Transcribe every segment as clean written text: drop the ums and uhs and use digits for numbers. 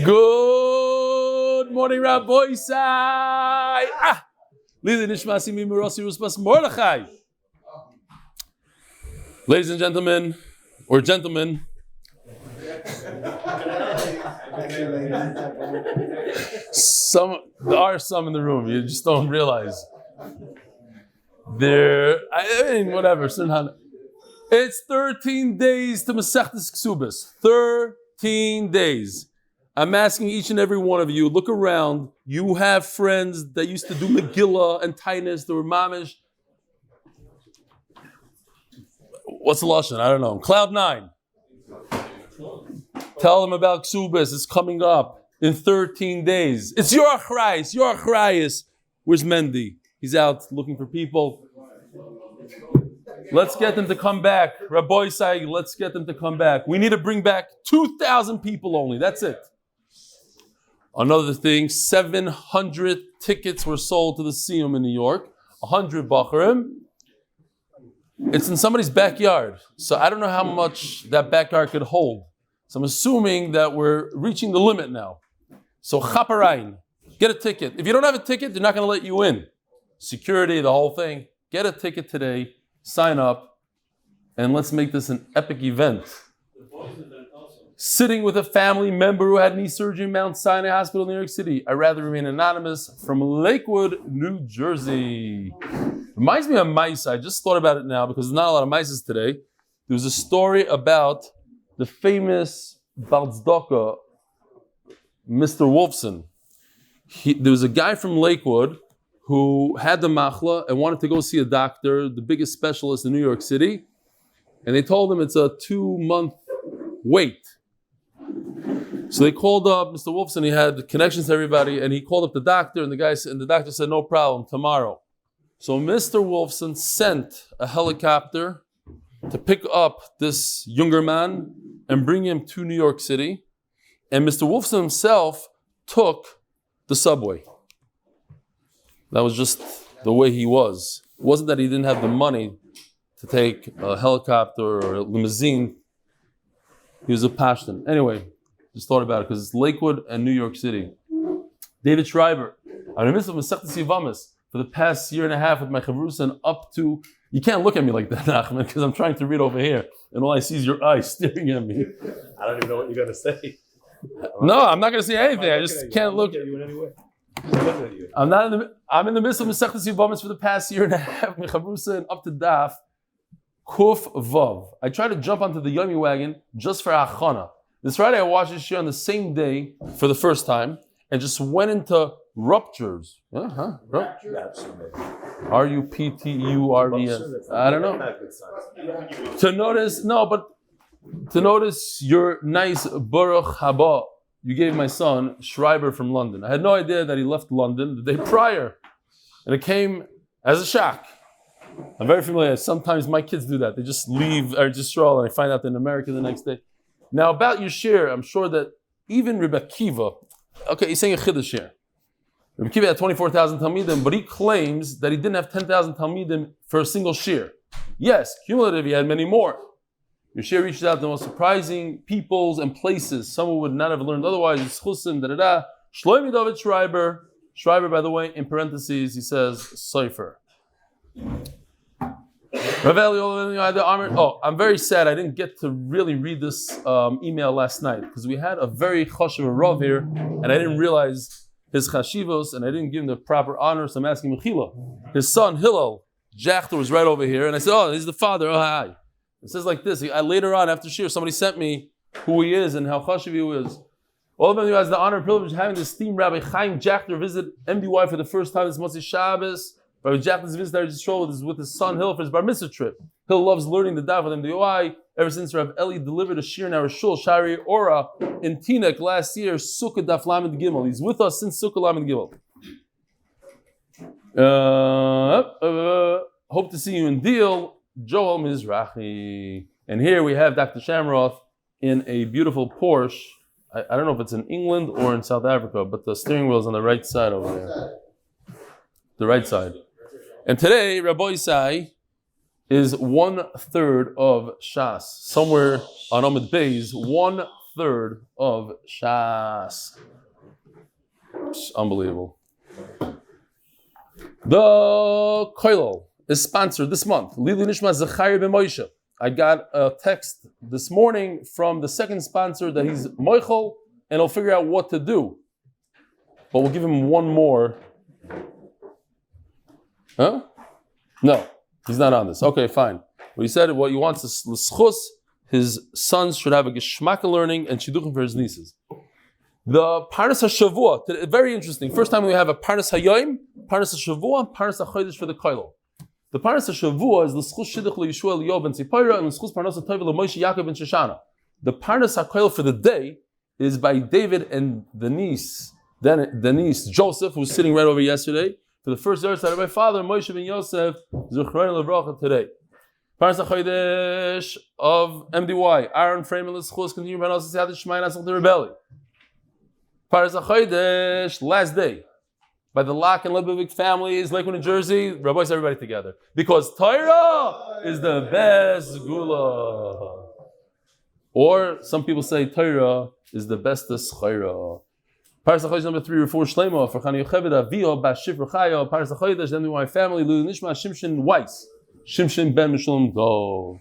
Good morning, Rabbi Sai. Nishmas Mordechai. Ladies and gentlemen, or gentlemen, there are some in the room, you just don't realize. Whatever. It's 13 days to Masechtas Ksubas. 13 days. I'm asking each and every one of you, look around. You have friends that used to do Megillah and Tainus, they were mamish. What's the lashon? I don't know. Cloud 9. Tell them about Ksubas. It's coming up in 13 days. It's your achrayis. Your achrayis. Where's Mendy? He's out looking for people. Let's get them to come back. Rabbi Sai, let's get them to come back. We need to bring back 2,000 people only. That's it. Another thing, 700 tickets were sold to the Siyum in New York. 100 Bacharim. It's in somebody's backyard. So I don't know how much that backyard could hold. So I'm assuming that we're reaching the limit now. So Chaparain, get a ticket. If you don't have a ticket, they're not going to let you in. Security, the whole thing. Get a ticket today. Sign up. And let's make this an epic event. Sitting with a family member who had knee surgery in Mount Sinai Hospital in New York City. I'd rather remain anonymous, from Lakewood, New Jersey. Reminds me of mice. I just thought about it now because there's not a lot of mices today. There was a story about the famous Balzdaka, Mr. Wolfson. There was a guy from Lakewood who had the machla and wanted to go see a doctor, the biggest specialist in New York City. And they told him it's a 2-month wait. So they called up Mr. Wolfson. He had connections to everybody, and he called up the doctor, and the doctor said, no problem, tomorrow. So Mr. Wolfson sent a helicopter to pick up this younger man and bring him to New York City. And Mr. Wolfson himself took the subway. That was just the way he was. It wasn't that he didn't have the money to take a helicopter or a limousine. He was a Pashtan. Anyway, just thought about it because it's Lakewood and New York City. David Schreiber. I'm in the midst of Masechtas Yevamos for the past year and a half with my chavrus and up to... You can't look at me like that, Nachman, because I'm trying to read over here, and all I see is your eyes staring at me. I don't even know what you're going to say. No, I'm not going to say anything. I just can't look at you in any way. I'm in the midst of Masechtas Yevamos for the past year and a half, Mechavusa and up to Daf Kuf Vav. I tried to jump onto the Yomi wagon just for Achana. This Friday I watched this year on the same day for the first time and just went into ruptures. Ruptures? R-U-P-T-U-R-E-S. I don't know. To notice your nice Baruch Haba you gave my son Schreiber from London. I had no idea that he left London the day prior. And it came as a shock. I'm very familiar. Sometimes my kids do that. They just leave Israel and I find out they're in America the next day. Now about your share, I'm sure that even Rebbe Kiva, okay, he's saying a chiddush here. Rebbe Kiva had 24,000 Talmidim, but he claims that he didn't have 10,000 Talmidim for a single share. Yes, cumulative, he had many more. Your share reaches out to the most surprising peoples and places. Someone would not have learned otherwise. Lzchus, Shlomi David Schreiber. Schreiber, by the way, in parentheses, he says, Seifer. Oh, I'm very sad I didn't get to really read this email last night because we had a very chashuv Rav here and I didn't realize his chashivos and I didn't give him the proper honor, so I'm asking Mechila. His son Hillel Jachter was right over here and I said, oh, he's the father. Oh, hi. It says like this. Later on, after Shir, somebody sent me who he is and how chashuv he is. All of them who has the honor and privilege of having the esteemed Rabbi Chaim Jachter visit MDY for the first time this Motzei Shabbos. Rabbi Jachter's visit with his son Hill for his bar mitzvah trip. Hill loves learning the daf with MDY ever since Rav Eli delivered a shir in our shul, Shari Ora, in Teaneck last year, Sukkah Daf Lamed Gimel. He's with us since Sukkah Lamed Gimel. Hope to see you in Deal, Joel Mizrahi. And here we have Dr. Shamroth in a beautiful Porsche. I don't know if it's in England or in South Africa, but the steering wheel is on the right side over there. The right side. And today, Rabbi Isai is 1/3 of Shas. Somewhere on Amud Beis, 1/3 3rd of Shas. Unbelievable. The Koilel is sponsored this month. Leilu Nishmas Zechariah ben Moshe. I got a text this morning from the second sponsor that he's Moichel, and he'll figure out what to do. But we'll give him one more. Huh? No, he's not on this. Okay, fine. What he said, what he wants is Lzchus. His sons should have a geschmack learning and shidduchim for his nieces. The parnasah Shavua, very interesting. First time we have a parnasah Yom, parnasah Shavua, parnasah Chodesh for the Koilel. The parnasah Shavua is Lzchus shidduch leYishua L'Yov ben Tzipora and Lzchus parnasah Tov leMoshie Yaakov ben Shoshana. The parnasah Koilel for the day is by David and the niece Joseph, who was sitting right over yesterday. For the first verse out of my father Moshe ben Yosef Zechron Levracha today. Parnasah Chodesh of MDY Ahron Fraiman Lzchus continue parnasah siyadta dishmaya nasach the rebellion. Parnasah Chodesh last day by the Lock and Lebovic families, Lakewood NJ, rabbis, everybody together. Because Torah is the best segulah. Or some people say Torah is the bestest chayra. Parnasah Chodesh number 3, Refuah Shilayma for Y'וכבד, Aviya, Bashifra Chaya, Parnasah Chodesh, MDY Family, Leilu, Nishmas, Shimshon, Weiss, Shimshon ben Mishulem, Go.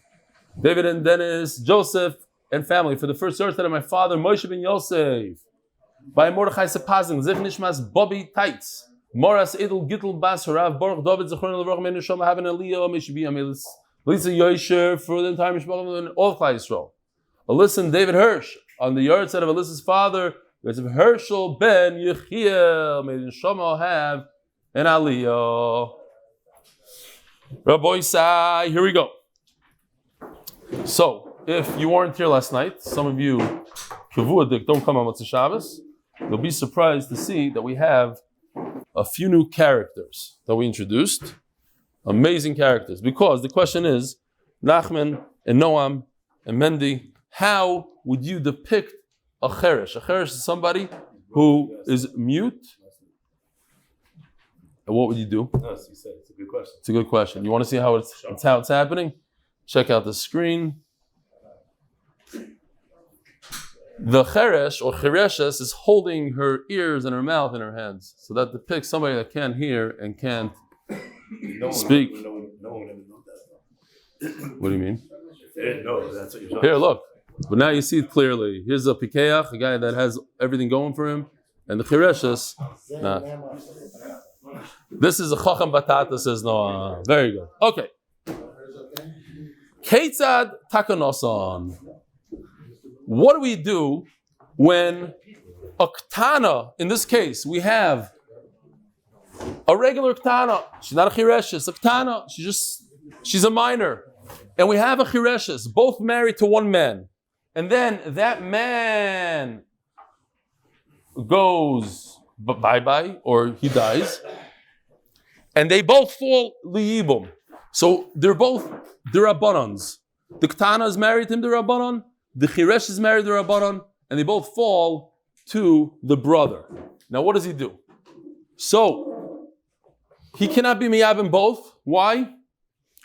David and Dennis, Joseph, and family for the first verse of my father, Moshe ben Yosef. By Mordechai Sapoznick, Nishmas, Bubby Teitz, Moras Aidel Gitel, Horav Boruch Dovid, Alissa for the entire Mishmach and all Klal Yisroel. Alissa and David Hersh on the Y'TZ of Alissa's father, Y'TZ of Hershel ben Yechiel. May the Nishama have an Aliyah. Rabbi Sai, here we go. So, if you weren't here last night, some of you don't come on Motzei Shabbos. You'll be surprised to see that we have a few new characters that we introduced. Amazing characters. Because the question is, Nachman and Noam and Mendy, how would you depict a cheresh? A cheresh is somebody who is mute. And what would you do? No, you said it's a good question. It's a good question. You want to see how it's happening? Check out the screen. The cheresh or chereshes is holding her ears and her mouth in her hands. So that depicts somebody that can't hear and can't speak. No one ever knows that. What do you mean? No, that's what you're talking. Here, look. But now you see it clearly. Here's a pikeach, a guy that has everything going for him. And the chereshes, nah. This is a chacham batata, says no. Very good. Okay. Keitzad takanosan. What do we do when a ktana, in this case, we have a regular ktana. She's not a chireshes, a ktana. She's a minor. And we have a chireshes, both married to one man. And then that man goes bye-bye, or he dies. And they both fall liyibum. So they're both derabbanans. The ktana is married to him, derabbanan. The chiresh is married to Rabbanon, and they both fall to the brother. Now, what does he do? So, he cannot be miyabim both. Why?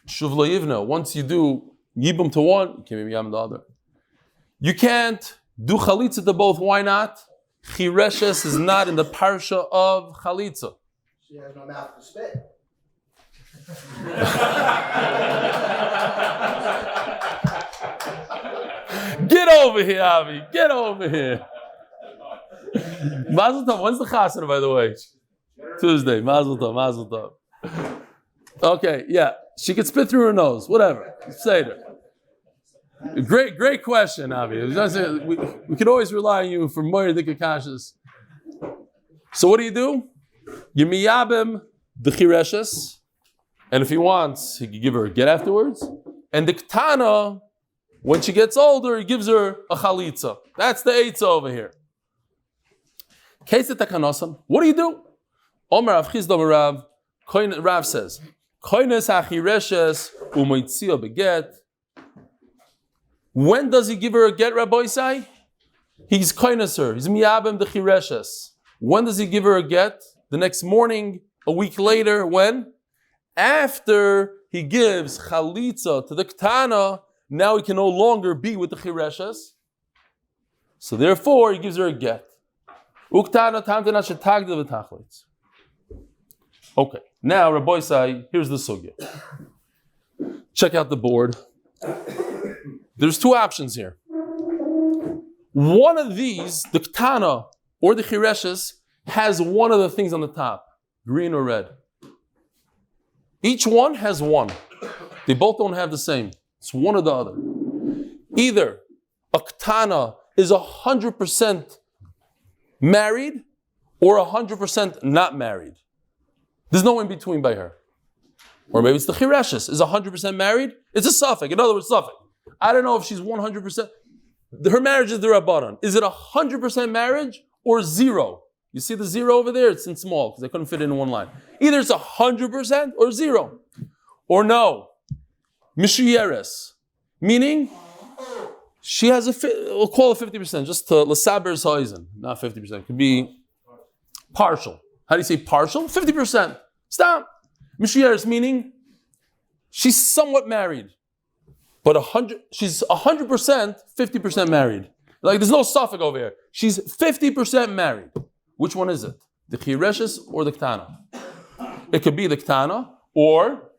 Shuv lo yivna. Once you do yibum to one, you can't be miyabim the other. You can't do chalitza to both. Why not? Chireshes is not in the parsha of chalitza. She has no mouth to spit. Get over here, Avi. Get over here. Mazel tov. When's the chasana, by the way? Tuesday. Mazel tov. Mazel tov. Okay, yeah. She could spit through her nose. Whatever. Say it. Great question, Avi. We could always rely on you for more dikakashas. So what do? You miyabim the chireshes, and if he wants, he could give her a get afterwards. And the ktana, when she gets older, he gives her a chalitza. That's the Y'TZ over here. What do? Omer Rav Chizdom Rav says, when does he give her a get, Rabbi Isai? He's koines her. He's miyabim the chireshes. When does he give her a get? The next morning, a week later. When? After he gives chalitza to the ktana, now he can no longer be with the chireshes. So therefore, he gives her a get. Okay, now Rabbi Isai, here's the sugya. Check out the board. There's two options here. One of these, the ktana or the chireshes, has one of the things on the top, green or red. Each one has one. They both don't have the same. It's one or the other. Either a ktana is 100% married or 100% not married. There's no in between by her. Or maybe it's the chireshes, is 100% married. It's a suffix. In other words, suffix. I don't know if she's 100%. Her marriage is the Rabbanan. Is it 100% marriage or zero? You see the zero over there? It's in small because I couldn't fit it in one line. Either it's 100% or zero. Or no. Mishiyeres. Meaning, she has we'll call it 50%, just to L'saber Soizen. Not 50%. It could be partial. How do you say partial? 50%. Stop. Mishiyeres meaning, she's somewhat married. But she's 100%, 50% married. Like there's no suffix over here. She's 50% married. Which one is it? The chireshes or the ktana? It could be the ktana or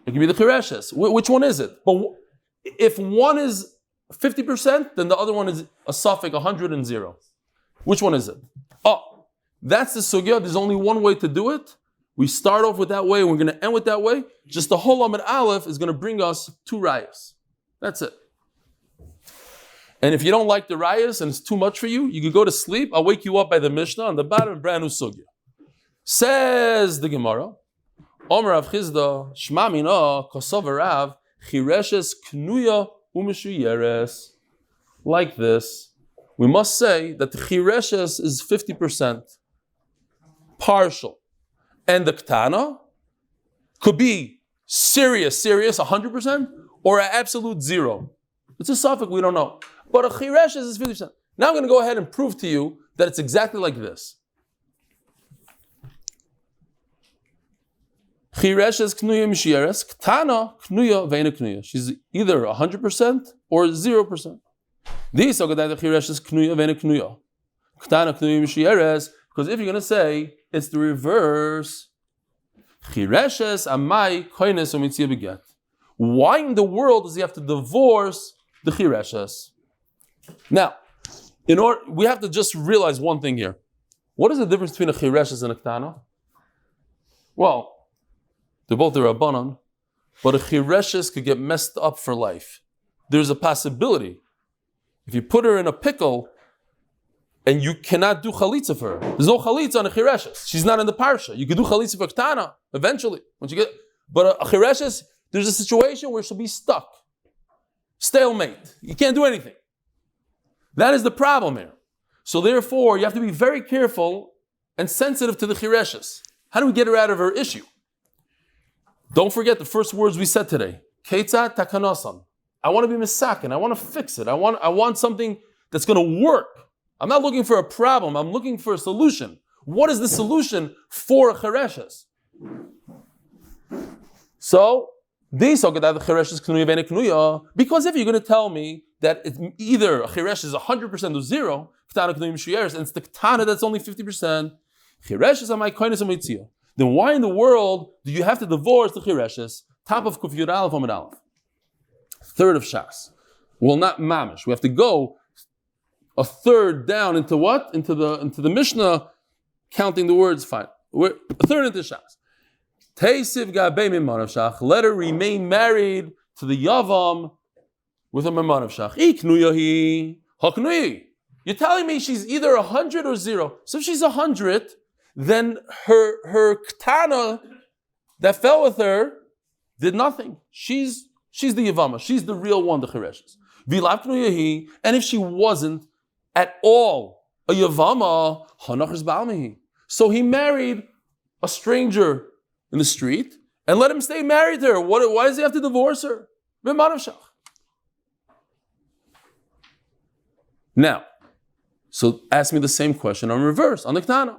it could be the chireshes. Which one is it? But if one is 50%, then the other one is a suffix 100 and 0. Which one is it? Oh, that's the sugya. There's only one way to do it. We start off with that way, and we're going to end with that way. Just the whole Amud Aleph is going to bring us 2 rayas. That's it. And if you don't like the rayas and it's too much for you, you can go to sleep. I'll wake you up by the Mishnah on the bottom, brand new sugya. Says the Gemara, Omer Rav Chizda, Shma mina kosover Rav, chireshes knuya u'mishuyeres. Like this, we must say that the chireshes is 50%, partial. And the ktana could be serious, 100%, or an absolute 0. It's a suffix, we don't know. But a chireshes is 50%. Now I'm going to go ahead and prove to you that it's exactly like this. Chireshes knuya mishieres, ktana knuya veina knuya. She's either 100% or 0%. These are the chireshes knuya veina knuya. Ktana knuya mishieres, because if you're going to say it's the reverse, chireshes amai koines u'mitzia beget. Why in the world does he have to divorce the chireshes? Now, we have to just realize one thing here. What is the difference between a chireshes and a ktana? Well, they're both the Rabbanan, but a chireshes could get messed up for life. There's a possibility. If you put her in a pickle, and you cannot do chalitza for her. There's no chalitza on a chireshes. She's not in the parsha. You can do chalitza for ktana eventually. But a chireshes, there's a situation where she'll be stuck. Stalemate. You can't do anything. That is the problem here. So therefore, you have to be very careful and sensitive to the chireshes. How do we get her out of her issue? Don't forget the first words we said today. Y'TZ takanasan. I want to be misakin. I want to fix it. I want something that's going to work. I'm not looking for a problem. I'm looking for a solution. What is the solution for a chireshes? So, because if you're going to tell me that it's either a chiresh is 100% or 0, and it's the ktana that's only 50%, then why in the world do you have to divorce the chireshes? Top of Kuf Yud Aleph Amud Aleph. Third of Shas. Well, not mamish. We have to go a third down into what? Into the Mishnah, counting the words. Fine. We're a third into Shas. Teisiv gabei mimanav shach. Let her remain married to the yavam with a mimanav shach. Iknuyahi haknuyi. You're telling me she's either 100 or 0. So if she's 100, then her ktana that fell with her did nothing. She's the Yevamos. She's the real one, the chireshes. Vilav knuyahi. And if she wasn't at all a Yevama, hanachas ba'almihi. So he married a stranger in the street and let him stay married to her. Why does he have to divorce her? Now, so ask me the same question on reverse, on the ktana.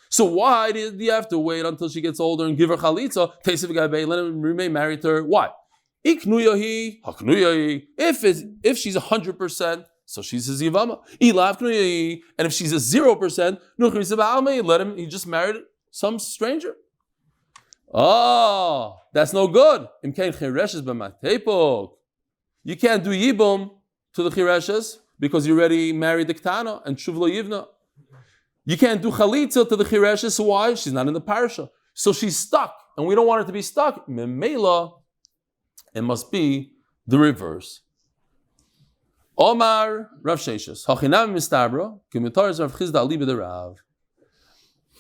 So why did he have to wait until she gets older and give her chalitza? Let him remain married to her. Why? Iknuyahi, haknuyahi. If she's 100%, so she's his Yevamos. Ilav knuyahi. And if she's a 0%, Y'TZ of Alissa, let him, he just married some stranger. Oh, that's no good. You can't do Yibum to the Chireshes because you already married the Ktana and Shuvlo Yivna. You can't do Chalitza to the Chireshes. Why? She's not in the parasha. So she's stuck, and we don't want her to be stuck. Memela, it must be the reverse. Omar Rav Sheshes. Hachinam mistabra, k'mitaris Rav Chizda ali b'derav.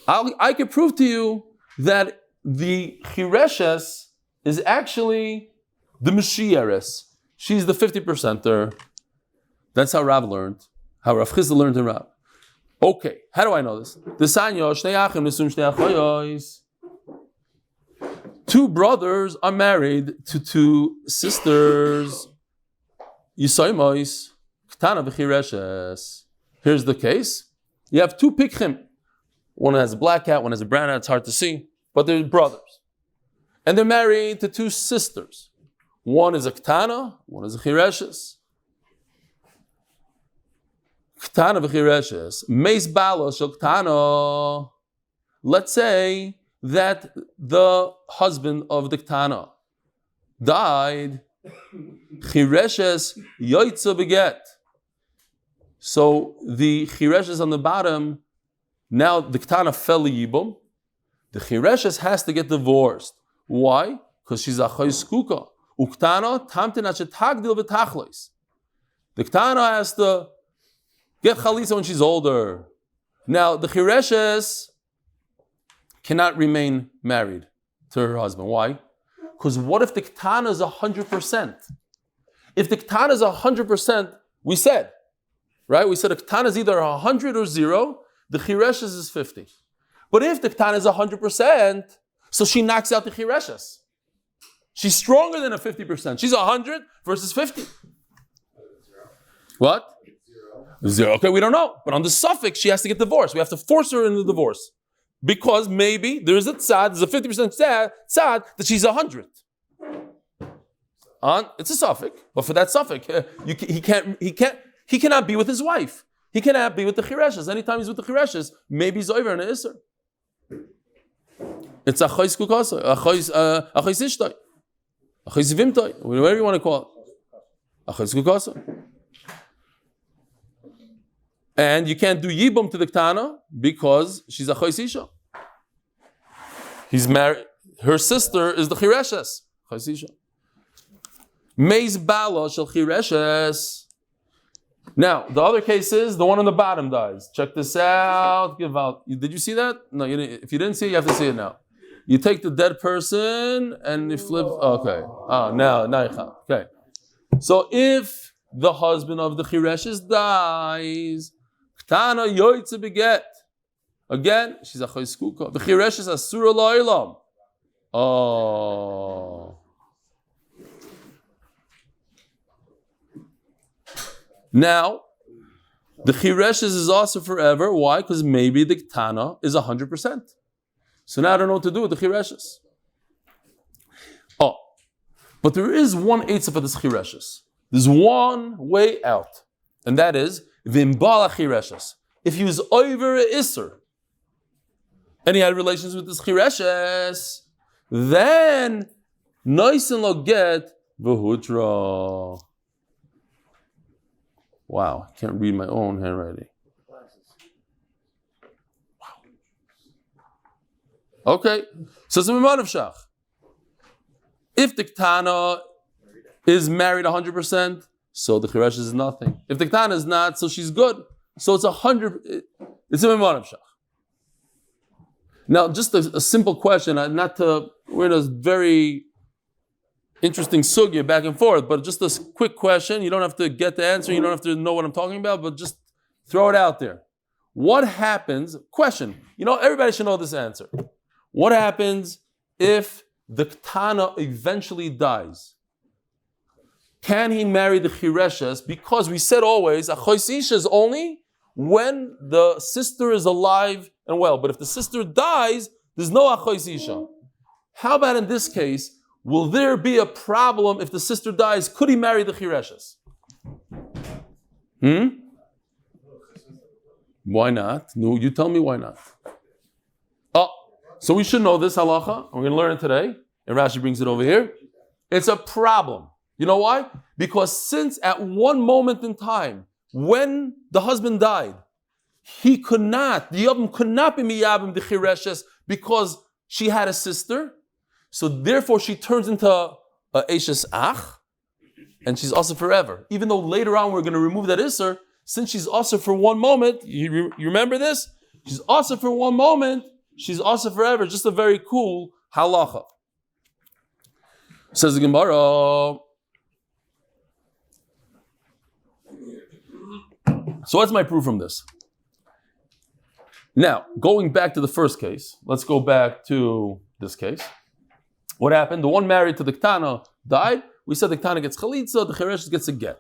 I can prove to you that the Chireshes is actually the Mashieres. She's the 50%er. That's how Rav learned. How Rav Chizda learned in Rav. Okay, how do I know this? Two brothers are married to two sisters. Yevamos, Ktana v'Chireshes. Here's the case. You have two pikchim. One has a black hat, one has a brown hat. It's hard to see, but they're brothers. And they're married to two sisters. One is a Ktana, one is a Chireshes. Ktana v'Chireshes. Meis balo shel Ktana. Let's say that the husband of the Ktana died. Chireshes Y'TZ of Alissa. So the Chireshes on the bottom, now the Ktana fell yibum. The Chireshes has to get divorced. Why? Because she's a chayskuka. Uktana tamtin tagdil v'tachlis. The Ktana has to get chalitza when she's older. Now the Chireshes cannot remain married to her husband. Why? Because what if the Ktana is 100%? If the Ktana is 100%, we said, right? We said a Ktana is either 100 or 0. The Chireshes is 50. But if the Ktana is 100%, so she knocks out the Chireshes. She's stronger than a 50%. She's 100 versus 50. What? 0. Okay, we don't know. But on the suffix, she has to get divorced. We have to force her into the divorce. Because maybe there's a tzad, there's a 50% tzad that she's 100. It's a suffix, but for that suffix, he cannot be with his wife. He cannot be with the Chireshes. Anytime he's with the Chireshes, maybe he's over in an Isser. It's a chois kukasa, a chois ishtoi, a chois vimtoi, whatever you want to call it. A chois kukasa. And you can't do yibum to the Ktana because she's a chois isha. He's married. Her sister is the Chireshes. Chois isha. Meis bala shel Chireshes. Now, the other case is the one on the bottom dies. Check this out. Give out. Did you see that? No, you didn't. If you didn't see it, you have to see it now. You take the dead person and you flip. Okay. Now you have. Okay. So if the husband of the Chireshes dies, Ktana Y'TZ of Alissa. Again, she's a chayskuka. The Chireshes asura la'ilam. Oh. Now, the Chireshes is also forever. Why? Because maybe the Ktana is 100%. So now I don't know what to do with the Chireshes. Oh, but there is one Y'TZ for this Chireshes. There's one way out, and that is Vimbala Chireshes. If he was over a Isser, and he had relations with this Chireshes, then Noisen lo get v'hutra. Wow, I can't read my own handwriting. Wow. Okay, so it's a Miman of Shach. If the Ktana is married 100%, so the Chireshes is nothing. If the Ktana is not, so she's good. So it's 100. It's a Miman of Shach. Now, just a simple question, we're in a very interesting sugya back and forth, but just a quick question. You don't have to get the answer, you don't have to know what I'm talking about, but just throw it out there. What happens, question, everybody should know this answer. What happens if the Ktana eventually dies? Can he marry the Chireshes? Because we said always, a chois isha is only when the sister is alive and well. But if the sister dies, there's no a chois isha. How about in this case, will there be a problem if the sister dies? Could he marry the chireshes? Why not? No, you tell me why not. Oh, so we should know this halacha. We're going to learn it today. And Rashi brings it over here. It's a problem. You know why? Because since at one moment in time, when the husband died, the Yavim could not be miyabim the chireshes because she had a sister. So therefore she turns into a Eshes Ach, and she's also forever. Even though later on we're going to remove that Isser, since she's also for one moment, you remember this? She's also for one moment, she's also forever. Just a very cool halacha. Says the Gemara. So what's my proof from this? Now, going back to the first case, let's go back to this case. What happened? The one married to the Ktana died. We said the Ktana gets chalitza, the Chireshes gets a get.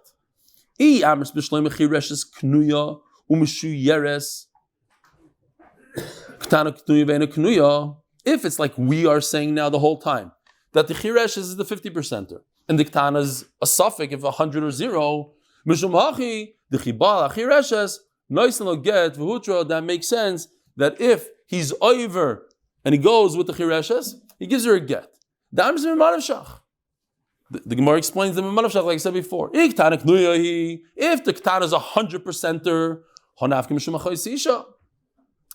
If it's like we are saying now the whole time, that the Chireshes is the 50%er, and the Ktana is a suffix, if 100 or 0, the Chibal Chireshes, that makes sense that if he's over and he goes with the Chireshes, he gives her a get. The Gemara explains the Mimanavshach like I said before. If the Ktana is 100%er,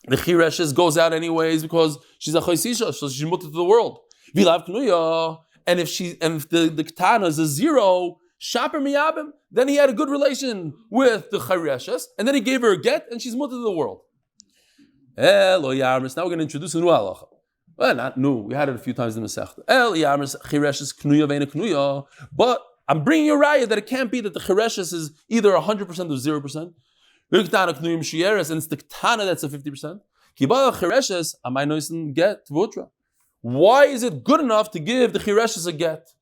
the Chireshes goes out anyways because she's a Chaysisha, so she's mutter to the world. And if the Ktana is a 0, Shaper Miyabim, then he had a good relation with the Chireshes, and then he gave her a get, and she's mutter to the world. Now we're going to introduce a new halacha. Well, not new. We had it a few times in the Masechta. But I'm bringing you a raya that it can't be that the Chireshes is either 100% or 0%. And it's the Ktana that's a 50%. Why is it good enough to give the Chireshes a get?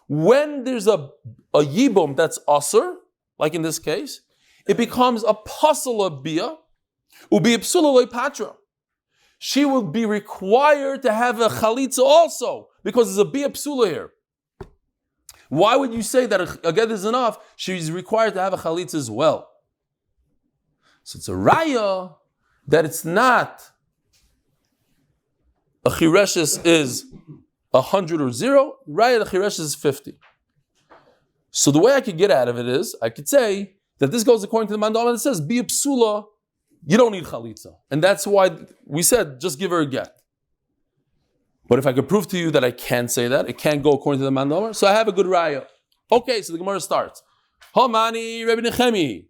When there's a yibum that's asur, like in this case, it becomes a pasala bia. She will be required to have a chalitza also, because there's a bia psula here. Why would you say that a get is enough? She's required to have a chalitza as well. So it's a raya that it's not a chireshes is 100 or 0, raya the chireshes is 50. So the way I could get out of it is, I could say that this goes according to the mandama that says, bia psula, you don't need chalitza. And that's why we said, just give her a get. But if I could prove to you that I can't say that, it can't go according to the mandama, so I have a good raya. Okay, so the Gemara starts. Hamani Rebbe Nechemi.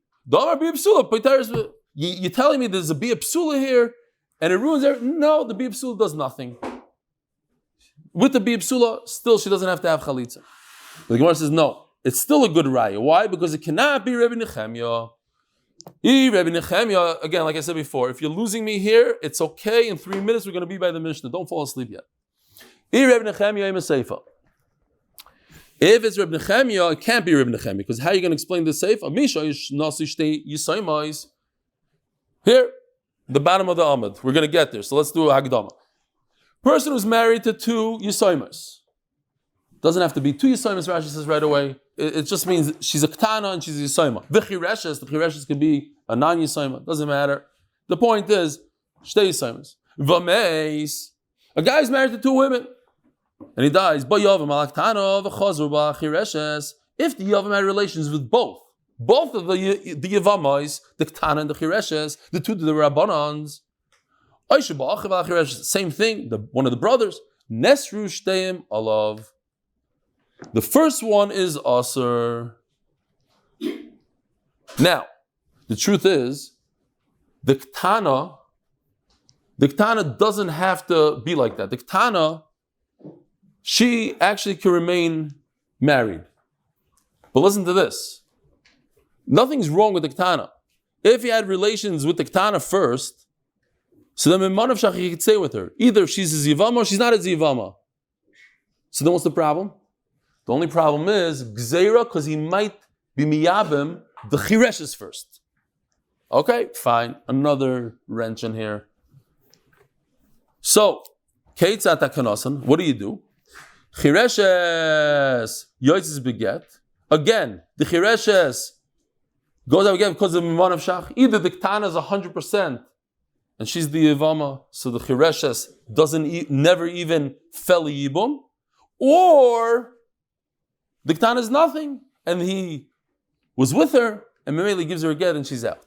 You're telling me there's a bia psula here, and it ruins everything? No, the bia psula does nothing. With the bia psula, still she doesn't have to have chalitza. But the Gemara says, no, it's still a good raya. Why? Because it cannot be Rebbe Nechemia. Rebbe Nechemia, again, like I said before, if you're losing me here, it's okay. In 3 minutes, we're going to be by the Mishnah. Don't fall asleep yet. Rebbe Nechemia im seifa. If it's Rebbe Nechemia, it can't be Rebbe Nechemia, because how are you going to explain the seifa? Here, the bottom of the Amud. We're going to get there, so let's do a Hagdama. Person who's married to 2 Yisoimas. Doesn't have to be 2 Yisoimas, Rashi says right away. It just means she's a Ktana and she's a Yisoima. The Chireshes could be a non-Yisoima. Doesn't matter. The point is, Shtei Yisoimas. V'meis. A guy's married to 2 women. And he dies. If the Yavam had relations with both of the Yevamos, the Ktana and the Chireshes, the 2 the Rabbanans, same thing, one of the brothers, Nesru Shteim Alav. The first one is Asr. Now, the truth is, the Ktana doesn't have to be like that. The Ktana, she actually can remain married. But listen to this. Nothing's wrong with the Ktana. If he had relations with the Ktana first, so then Mimanavshach he could stay with her. Either she's a Zivama or she's not a Zivama. So then what's the problem? The only problem is Gzeira, because he might be Miyabim, the Chireshes first. Okay, fine. Another wrench in here. So, Keitzat hakanosan. What do? Chireshes Y'TZ of beget. Again, the chireshes goes out again because of the miman of shach. Either the ktana is 100% and she's the yevama, so the chireshes never even fell yibum, or the ktana is nothing and he was with her and Mameli gives her a get and she's out.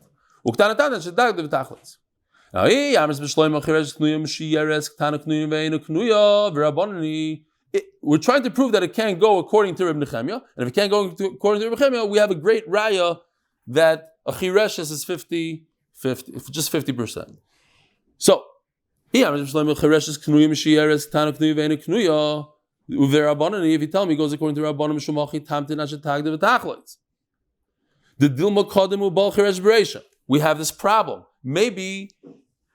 Now, we're trying to prove that it can't go according to Reb Nechemia, and if it can't go according to Reb Nechemia, we have a great raya that a chireshes is 50, just 50%. So, if you tell me it goes according to Rabbanim, we have this problem. Maybe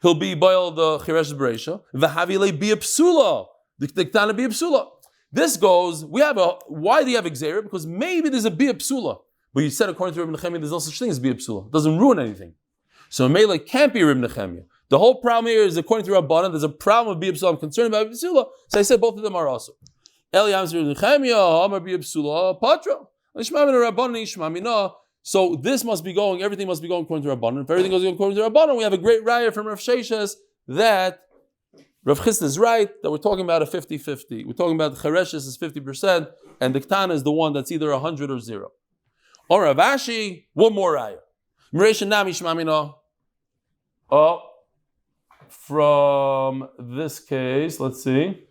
he'll be boiled the chiresh bereisha. V'havilei be a psula. The ktana be a psula. This goes. Why do you have exera? Because maybe there's a be a psula. But you said according to Reb Nechemia, there's no such thing as be a psula. It doesn't ruin anything. So Mele can't be Reb Nechemia. The whole problem here is according to Rabbanan, there's a problem with be a psula. I'm concerned about be a psula. So I said both of them are also. Eli Reb Nechemia, Amar be a psula, patra. So this must be going, everything must be going according to Rabbanan. If everything goes according to Rabbanan, we have a great raya from Rav Sheshes that Rav Chisda is right, that we're talking about a 50-50. We're talking about the Chereshes is 50%, and the Ktana is the one that's either 100 or 0. Or Rav Ashi, one more raya. Mireisha Nami Shmamina. From this case, let's see.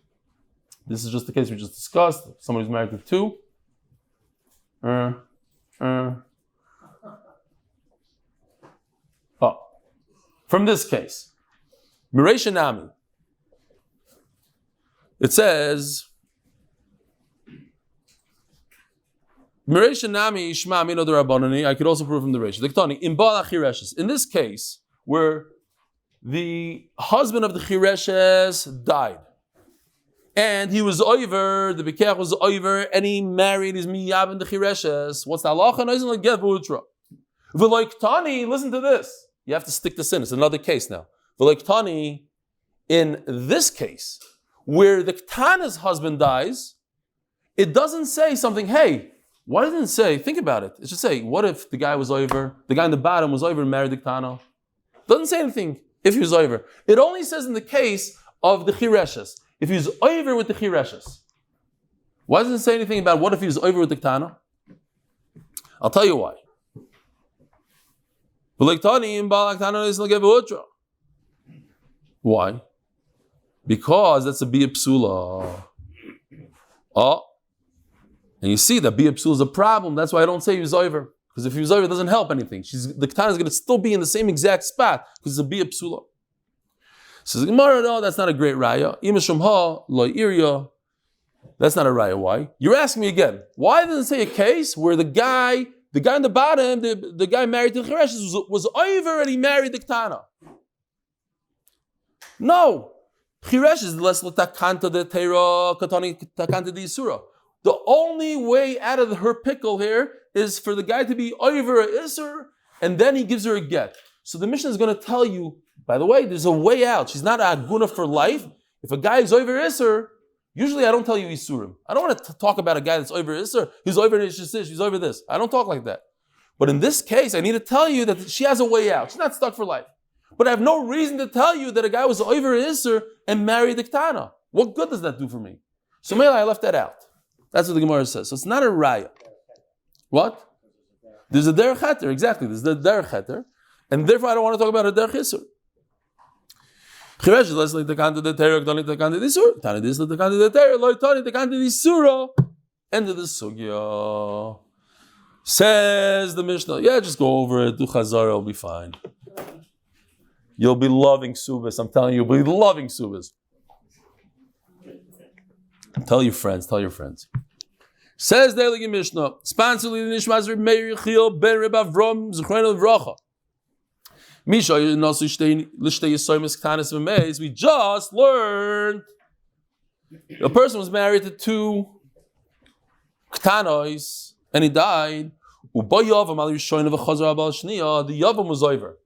This is just the case we just discussed. Somebody's married to 2. From this case, Mireisha Nami, it says, Mireisha Nami Ishma Amino de Rabbanani. I could also prove from the Reisha. Diktani in Baal Chireshes. In this case, where the husband of the Chireshes died, and he was over, the Bikach was over, and he married his Miyab in the Chireshes. What's the halacha? Listen to this. You have to stick this in. It's another case now. In this case, where the Ktana's husband dies, it doesn't say something, hey, why doesn't it say, think about it. It should say, what if the guy was over, the guy in the bottom was over and married the Ktana? It doesn't say anything if he was over. It only says in the case of the Chireshes, if he was over with the Chireshes. Why doesn't it say anything about what if he was over with the Ktana? I'll tell you why. Why? Because that's a bia psula. And you see that bia psula is a problem. That's why I don't say he was over. Because if he was over, it doesn't help anything. The Ketana is going to still be in the same exact spot because it's a bia psula. Says Gemara, no, that's not a great raya. Imashumha lo iria. That's not a raya. Why? You're asking me again. Why doesn't it say a case where the guy in the bottom, the guy married to the Chereshes was over and he married the Ktana? No. Chereshes less l'takanta de teira katani takanta de isura. The only way out of her pickle here is for the guy to be over a isur, and then he gives her a get. So the Mishnah is going to tell you, by the way, there's a way out. She's not a guna for life. If a guy is over isur, usually I don't tell you isurim. I don't want to talk about a guy that's over isur. He's over this, he's over this. I don't talk like that. But in this case, I need to tell you that she has a way out. She's not stuck for life. But I have no reason to tell you that a guy was over isur and married the Ktana. What good does that do for me? So maybe I left that out. That's what the Gemara says. So it's not a raya. What? There's a derech heter, exactly. There's the derech heter, and therefore I don't want to talk about a derech isur. End of the sugya. Says the Mishnah. Yeah, just go over it. Do chazara, it'll be fine. You'll be loving subas. I'm telling you, you'll be loving subas. Tell your friends. Says the Eli Mishnah. Sponsored the Nishmas Reb Meir Yechiel ben Reb Avram Zechreinu Livracha. Misha Yinasu Lishtei Yisoyim Ktanis V'Meis. We just learned a person was married to 2 Ktanos and he died. The Yavam was over.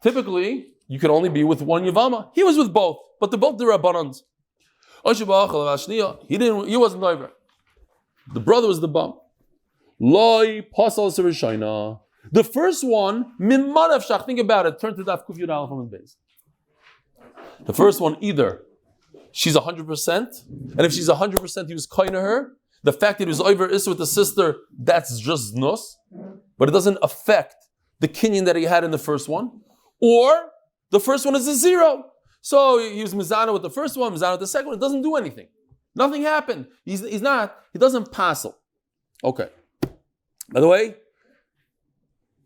Typically, you can only be with one Yevama. He was with both, but they're both the Rabbanans. He wasn't over. The brother was the bum. The first one, think about it, turn to Daf Kuf Yud Aleph Amud Beis. The first one, either she's 100%, and if she's 100%, he was kind to her. The fact that he was over is with the sister, that's just nus, but it doesn't affect the kinyan that he had in the first one. Or the first one is a 0. So he was mizana with the first one, mizana with the second one. It doesn't do anything. Nothing happened. He doesn't passel. Okay. By the way,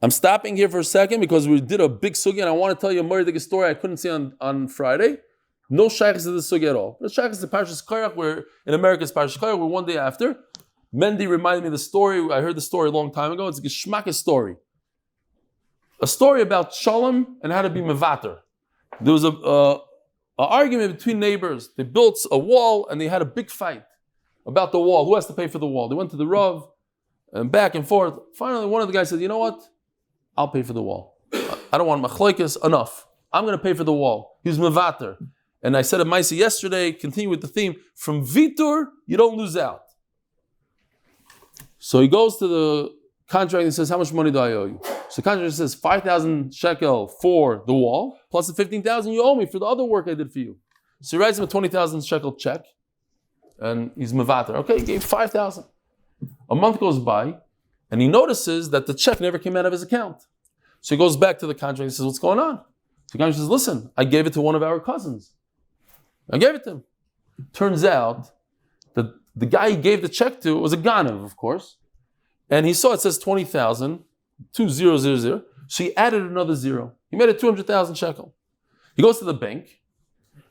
I'm stopping here for a second because we did a big sugi and I want to tell you a Mordechai story I couldn't see on Friday. No shaykhs to the sugi at all. The shaykhs to Parshas Korach, where in America it's Parshas Korach, where one day after, Mendy reminded me of the story. I heard the story a long time ago. It's a geschmack story. A story about Shalom and how to be mevater. There was an argument between neighbors. They built a wall and they had a big fight about the wall. Who has to pay for the wall? They went to the Rav and back and forth. Finally, one of the guys said, you know what? I'll pay for the wall. I don't want machlokes, enough. I'm going to pay for the wall. He was mevater. And I said at Maisa yesterday, continue with the theme, from Vitur, you don't lose out. So he goes to the contract and says, how much money do I owe you? So the contract says 5,000 shekel for the wall, plus the 15,000 you owe me for the other work I did for you. So he writes him a 20,000 shekel check, and he's mevater. Okay, he gave 5,000. A month goes by, and he notices that the check never came out of his account. So he goes back to the contract and says, what's going on? So the contract says, listen, I gave it to one of our cousins. I gave it to him. Turns out that the guy he gave the check to was a Ganav, of course. And he saw it says 20,000, 2000. So he added another 0. He made it 200,000 shekel. He goes to the bank,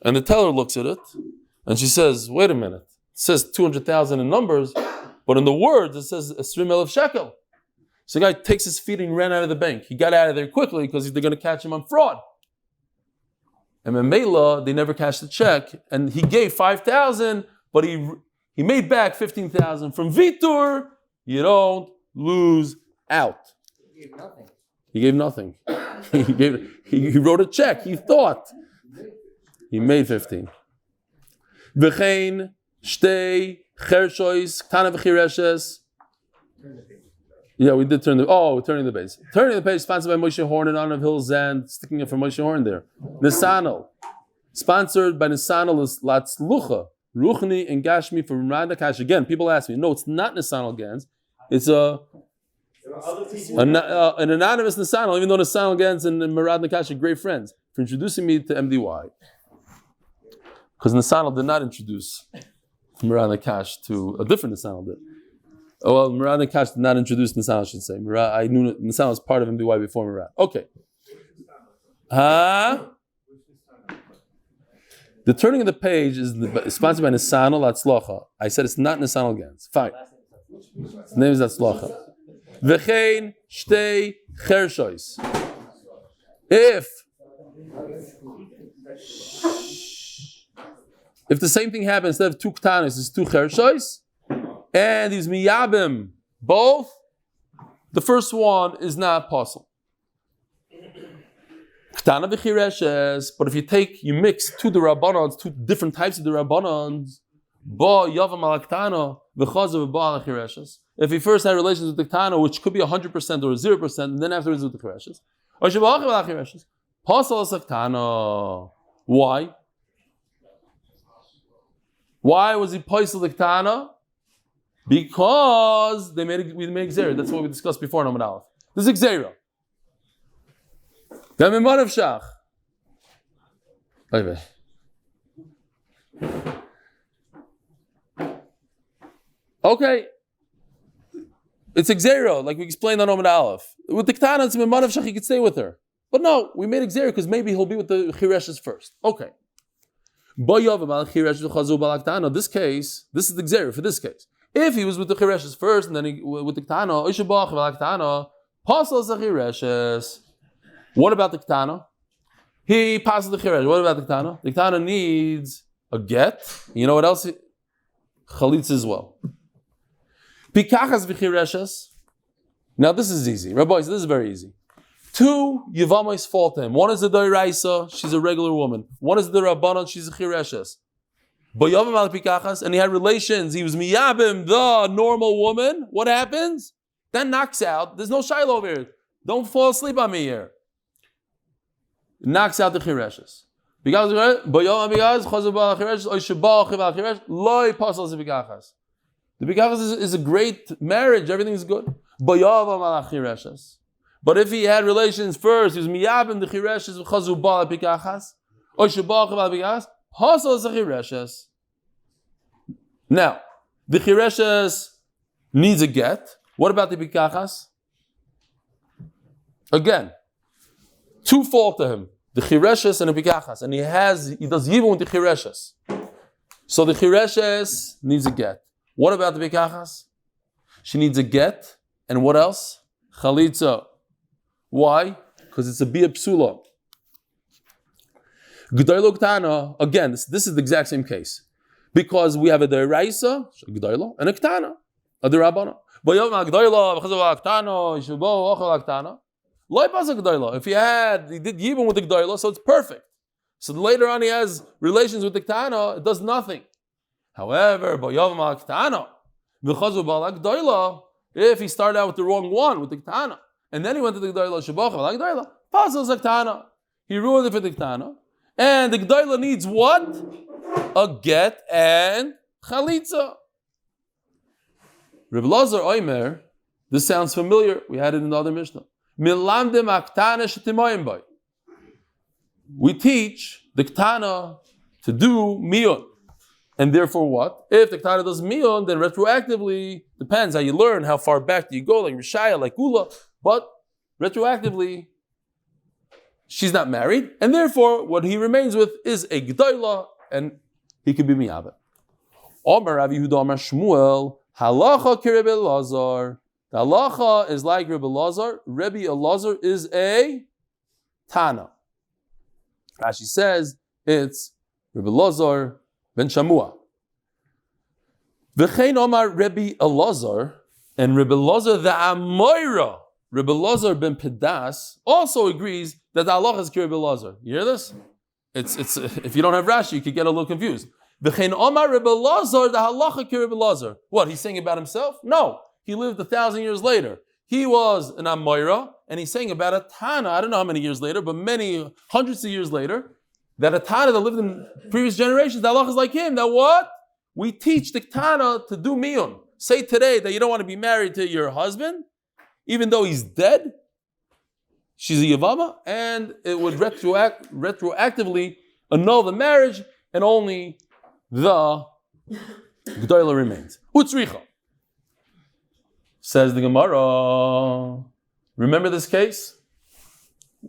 and the teller looks at it, and she says, wait a minute. It says 200,000 in numbers, but in the words, it says 20,000 shekel. So the guy takes his feet and ran out of the bank. He got out of there quickly because they're going to catch him on fraud. And Memela, they never cashed the check, and he gave 5,000, but he made back 15,000 from Vitur. You don't lose out. He gave nothing. He wrote a check. He thought he made 15. V'chein shtei chershois ktana v'chireshes. Yeah, we did turning the page. Turning the page, sponsored by Moshie Horn and Honor of Hills and sticking it for Moshie Horn there. Nisanel. Sponsored by Nisanel is Latzlucha, Ruchni and Gashmi for Murad Kash. Again, people ask me, no, it's not Nisanel Gans. It's an anonymous Nisanel, even though Nisanel Gans and Murad Nakash are great friends, for introducing me to MDY. Because Nisanel did not introduce Murad Nakash to a different Nisanel did. Oh, well, Murad and Kash did not introduce Nisan, I should say. I knew Nisan was part of MDY before Murad. Okay. The turning of the page is sponsored by Nisan hatzlacha. I said it's not Nisan again. Fine. His name is hatzlacha. V'chein shtei chershois. If the same thing happens, instead of 2 ktanis, it's 2 chershois, and these miyabim, both, the first one is not possible. Ktana v'chireshes, but if you mix 2 derabbanans, 2 different types of derabbanans, ba yavam al ktana v'chazav ba al chireshes. If he first had relations with the ktana, which could be 100% or 0%, and then afterwards with the chireshes, or shabachim al chireshes, pasal as ktana. Why? Why was he paisel the ktana? Because we made Xera. That's what we discussed before in Amud Aleph. This is Xera. Okay. It's Xera, like we explained on Amud Aleph. With the Ktana, it's Mimad of Shach, he could stay with her. But no, we made Xera because maybe he'll be with the Chireshes first. Okay. This case, this is the Xera for this case. If he was with the Chireshes first and then with the Ktana, what about the Ktana? He passes the Chiresh. What about the Ktana? The Ktana needs a get. You know what else? Chalitza as well. Pikachas v'chireshes. Now this is easy. Rabbis, this is very easy. 2 Yevamos fall to him. One is the Doiraisa, she's a regular woman. One is the Rabbanon, she's a Chireshes. and he had relations, he was miyabim, the normal woman, what happens? That knocks out, there's no shiloh over here. Don't fall asleep on me here. It knocks out the chireshes. The bikachas is a great marriage, everything's good. But if he had relations first, he was miyabim the chireshes v'chazu ba'al bikachas, or sheba'al bikachas, pasal the chireshes. Now, the chireshes needs a get. What about the bikachas? Again, twofold to him. The chireshes and the bikachas. And he does yibum with the chireshes. So the chireshes needs a get. What about the bikachas? She needs a get. And what else? Chalitza. Why? Because it's a bia psula. G'daylo ktana. Again, this is the exact same case. Because we have a deraisa, g'daylo, and a ktana, a derabana. If he did yibum with the g'dayla, so it's perfect. So later on he has relations with the ktana, it does nothing. However, if he started out with the wrong one, with the ktana, and then he went to the g'dayla, he ruined it for the ktana, and the g'dayla needs what? A get and chalitza. Reb Lazar Oimer, this sounds familiar. We had it in the other Mishnah. We teach the ktana to do miyun. And therefore what? If the ktana does miyun, then retroactively, depends how you learn, how far back do you go, like Rishaya, like Ula, but retroactively, she's not married, and therefore what he remains with is a g'dayla, and he could be miyabeh. Omer Rav Yehuda Omer Shmuel, halacha ki Rebbe Elazar. The halacha is like Rebbe Elazar. Rebbe Elazar is a Tana. Rashi says it's Rebbe Elazar ben Shamua. V'chein Omar Rebbe Elazar, and Rebbe Elazar the Amoira, Rebbe Elazar ben Pedas, also agrees that the halacha is ki Rebbe Elazar. You hear this? It's if you don't have Rashi, you could get a little confused. V'chein Omar Rebbe Elazar the halacha ki Rebbe Elazar. What, he's saying about himself? No. He lived 1,000 years later. He was an Amoira, and he's saying about a Tana, I don't know how many years later, but many hundreds of years later, that a Tana that lived in previous generations, the halacha is like him. That what? We teach the Tana to do miyun. Say today that you don't want to be married to your husband, even though he's dead. She's a Yevama, and it would retroactively annul the marriage, and only the G'dayla remains. Utzricha. Says the Gemara. Remember this case?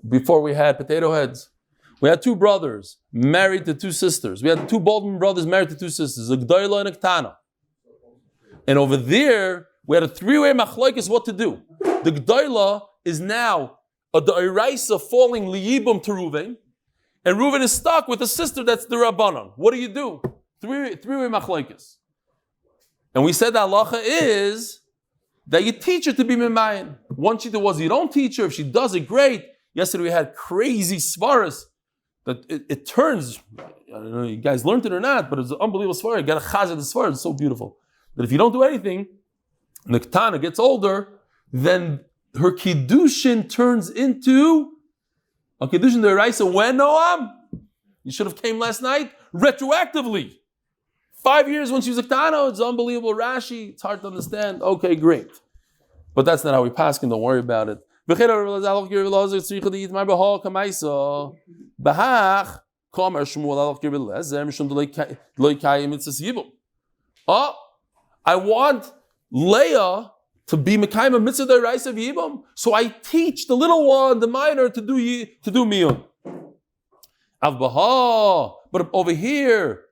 Before we had potato heads. We had two brothers married to two sisters. We had two Baldwin brothers married to two sisters, a G'dayla and a Ktana. And over there, we had a three-way machlokes what to do. The G'dayla is now a da'iraisa falling liyibum to Reuven, and Reuven is stuck with a sister that's the Rabbanon. What do you do? Three-way machlokes. And we said that halacha is that you teach her to be memayin. One shita was you don't teach her. If she does it, great. Yesterday we had crazy svaras that it turns. I don't know if you guys learned it or not, but it's an unbelievable svara. You got a chazed the svara. It's so beautiful that if you don't do anything, the Ketana gets older, then her kiddushin turns into a kiddushin deraisa. When, Noam? You should have came last night retroactively. 5 years when she was a Ketana, it's unbelievable. Rashi, it's hard to understand. Okay, great. But that's not how we pass, and don't worry about it. But the I want Leah to be Mekayim Mitzvah Deraisa of Yibum, so I teach the little one, the minor, to do miyun. But over here,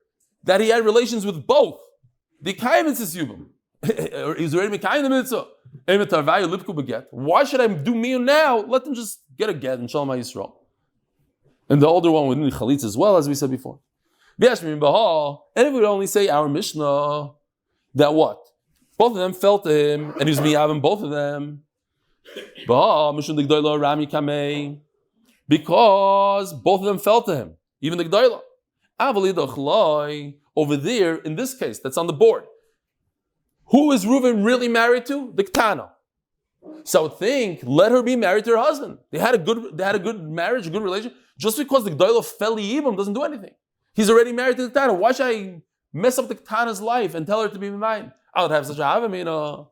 that he had relations with both. The Kayim Mitzvah Yibum. He's already Mekayim the Mitzvah. Why should I do miyun now? Let them just get a get and Shalom Yisrael. And the older one would need chalitz as well, as we said before. And if we would only say our Mishnah, that what? Both of them fell to him, and he was miyavim both of them. Because both of them fell to him, even the G'dayla. over there, in this case, that's on the board, who is Reuven really married to? The Ketana. So I would think, let her be married to her husband. They had a good marriage, a good relationship. Just because the Gdoilo fell Yibam doesn't do anything. He's already married to the Ketana. Why should I mess up the Ketana's life and tell her to be mine? I would have such a Havamina.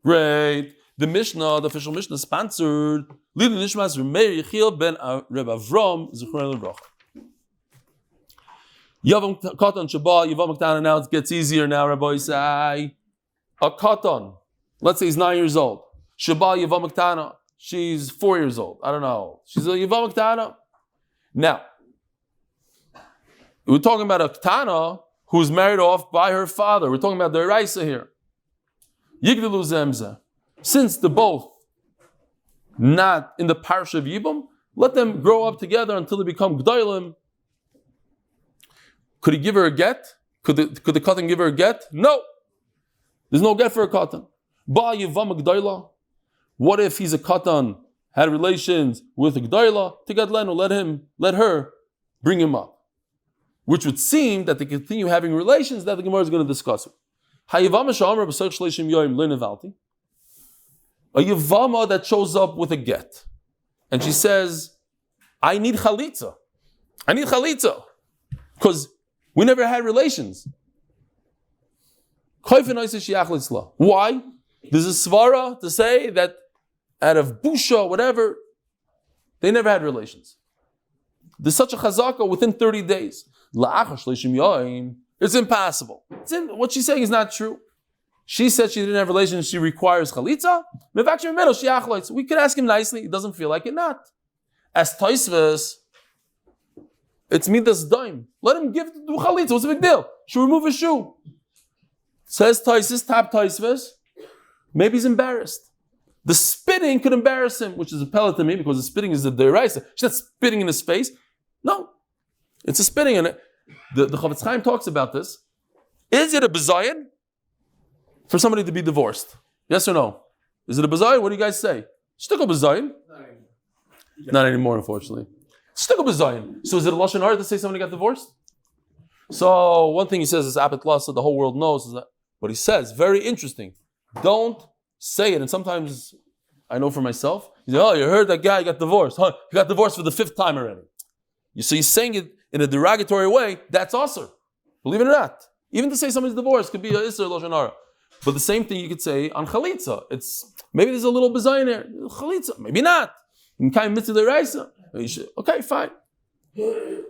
Great. The Mishnah, the official Mishnah, sponsored Leilu Nishmas Remeir Yechiel ben Reb Avram Zechron Lebrocha. Yavam Katan Shabbat, Yavam Ketana. Now it gets easier now, Rabbi Isai. A Katan, let's say he's 9 years old. Shabbat Yavam Ketana, she's 4 years old. I don't know. She's a Yavam Ketana. Now, we're talking about a Ketana who's married off by her father. We're talking about the Eraisa here. Yigdalu Zemza. Since they're both not in the parish of Yibam, let them grow up together until they become Gdoilim. Could he give her a get? Could the Katan give her a get? No. There's no get for a Katan. Ba Yivam Gdoila. What if he's a Katan, had relations with a Gdoila? Let her bring him up. Which would seem that they continue having relations that the Gemara is going to discuss. A Yevama that shows up with a get. And she says, I need chalitza. Because we never had relations. Why? There's a svara to say that out of busha, whatever, they never had relations. There's such a chazaka within 30 days. It's impossible. What she's saying is not true. She said she didn't have relations, she requires chalitza. We could ask him nicely, it doesn't feel like it, not. As Taisves, it's midas daim. Let him do chalitza, what's the big deal? She'll remove his shoe. Says Taisves, tap Taisves, maybe he's embarrassed. The spitting could embarrass him, which is a pellet to me, because the spitting is the deraisa. She's not spitting in his face. No. It's a spitting in it. The Chavetz Chaim talks about this. Is it a bezayin for somebody to be divorced? Yes or no? Is it a bezayin? What do you guys say? Shtikol bezayin? Not anymore, unfortunately. Shtikol bezayin. So is it a lashon hara to say somebody got divorced? So one thing he says is apet lasa, the whole world knows. Is that what he says? Very interesting. Don't say it. And sometimes I know for myself. He says, "Oh, you heard that guy got divorced? Huh? He got divorced for the 5th time already." So he's saying it in a derogatory way. That's asur. Believe it or not. Even to say somebody's divorced could be a isur lashon hara. But the same thing you could say on chalitza. It's maybe there's a little bezayin there. Chalitza, maybe not. Okay, fine.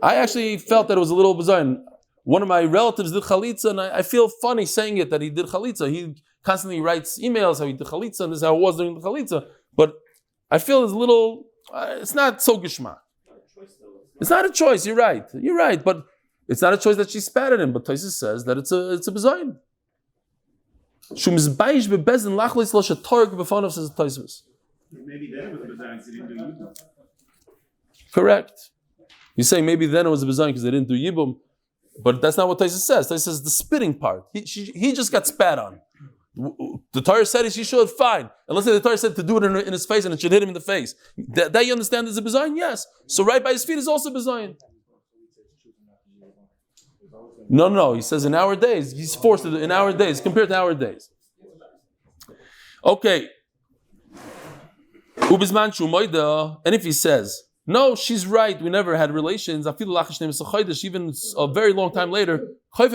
I actually felt that it was a little bezayin. One of my relatives did chalitza, and I feel funny saying it that he did chalitza. He constantly writes emails how he did chalitza, and this is how it was during the chalitza. But I feel it's a little. It's not so gishmak. It's not a choice. You're right. But it's not a choice that she spat at him. But Taisus says that it's a bezayin. Maybe then it was a bezayin because they didn't do yibum. Correct. You say maybe then it was a bezayin because they didn't do yibum, but that's not what Taisus says. Taisus says the spitting part. He just got spat on. The Torah said she should, fine. And let's say the Torah said to do it in his face and it should hit him in the face. That you understand is a bezayin? Yes. So right by his feet is also bezayin. No. He says in our days, he's forced to do in our days, compared to our days. Okay. And if he says, no, she's right, we never had relations, even a very long time later, we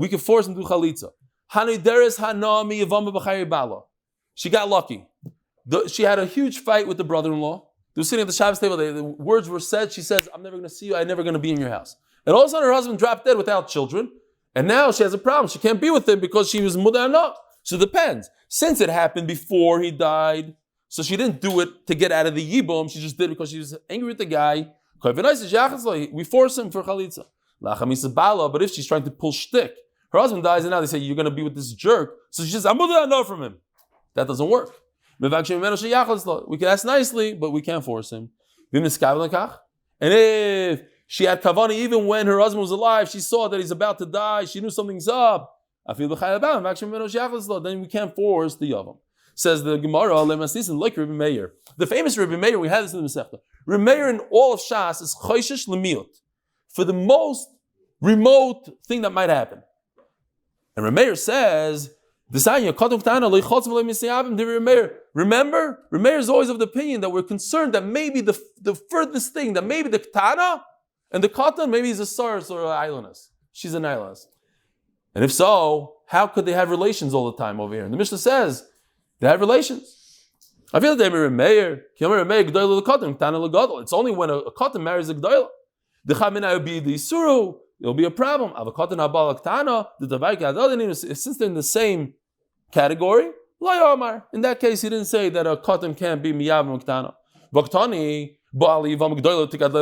can force him to do chalitza. She got lucky. She had a huge fight with the brother-in-law. They were sitting at the Shabbos table, the words were said, she says, I'm never going to see you, I'm never going to be in your house. And all of a sudden her husband dropped dead without children, and now she has a problem. She can't be with him because she was mudana. So it depends. Since it happened before he died, so she didn't do it to get out of the yibum, she just did it because she was angry with the guy. We force him for chalitza. But if she's trying to pull shtick, her husband dies and now they say, you're going to be with this jerk. So she says, I'm mudana from him. That doesn't work. We can ask nicely, but we can't force him. And if she had kavana, even when her husband was alive, she saw that he's about to die, she knew something's up. Then we can't force the yavam. Says the Gemara, like Rebbe Meir. The famous Rebbe Meir, we had this in the Masechta. Rebbe Meir in all of Shas is choishish lemiut. for the most remote thing that might happen. And Rameir says, remember, Rameir is always of the opinion that we're concerned that maybe the furthest thing, that maybe the Ketana and the Katan, maybe he's a Saras or an Islandess. She's an Islandess. And if so, how could they have relations all the time over here? And the Mishnah says, they have relations. I feel that it's only when a Katan marries a G'dayla. It'll be a problem. Since they're in the same category, in that case, he didn't say that a Katan can't be Miyav M'Ktana.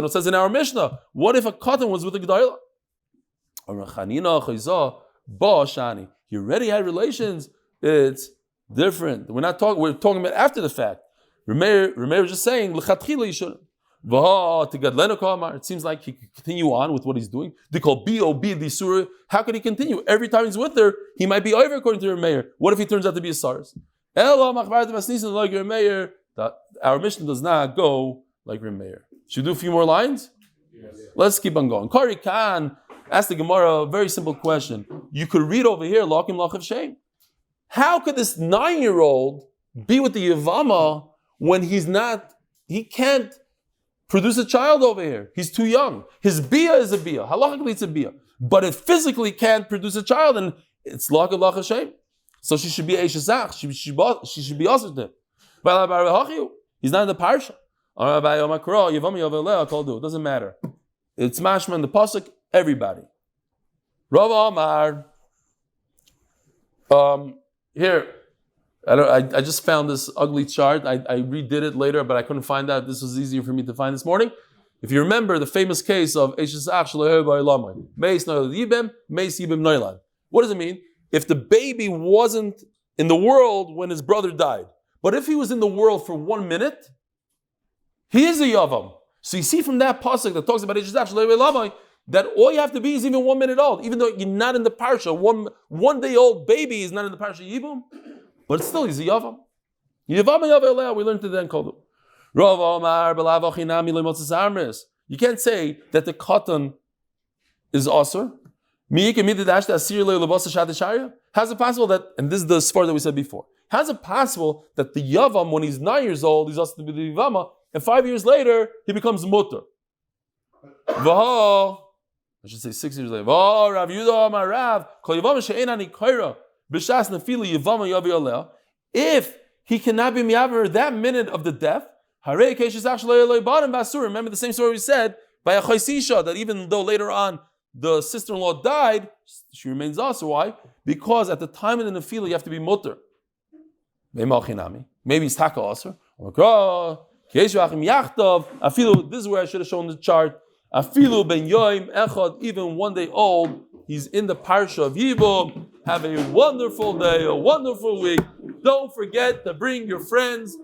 It says in our Mishnah, what if a Katan was with a G'dayla? He already had relations. It's different. We're talking about after the fact. Remeir was just saying, l'chatchila you shouldn't. It seems like he could continue on with what he's doing. They call B.O.B. the surah. How could he continue? Every time he's with her, he might be over according to Remeir. What if he turns out to be a SARS? Our mission does not go like Remeir. Should we do a few more lines? Yes. Let's keep on going. Kari Khan asked the Gemara a very simple question. You could read over here, Lock and Lebovic. How could this 9-year-old be with the Yevama when he can't produce a child over here? He's too young. His bia is a bia. Halachically it's a bia. But it physically can't produce a child, and it's Lock and Lebovic. So she should be Eishazach. She should be also there. He's not in the parsha. It doesn't matter. It's mashma in the pasuk. Everybody. Rav Amar. Here, I just found this ugly chart. I redid it later, but I couldn't find out. This was easier for me to find this morning. If you remember the famous case of what does it mean? If the baby wasn't in the world when his brother died, but if he was in the world for 1 minute, he is a yavam. So you see from that pasuk that talks about that all you have to be is even 1 minute old, even though you're not in the parsha. One day old baby is not in the parsha yibum, but still he's a yavam. Yavam, we learned to then called him. You can't say that the katan is asur. How's it possible that, and this is the svar that we said before, how's it possible that the yavam, when he's 9 years old, he's also to be the yavama, and 5 years later, he becomes mutter? I should say 6 years later. If he cannot be miyaver that minute of the death, remember the same story we said by a chaysisha, that even though later on the sister-in-law died, she remains asur. Why? Because at the time of the nefila you have to be mutter. Maybe it's taka asur. This is where I should have shown the chart. Afilu ben yoim echad, even 1 day old, he's in the parsha of Yibum. Have a wonderful day, a wonderful week. Don't forget to bring your friends.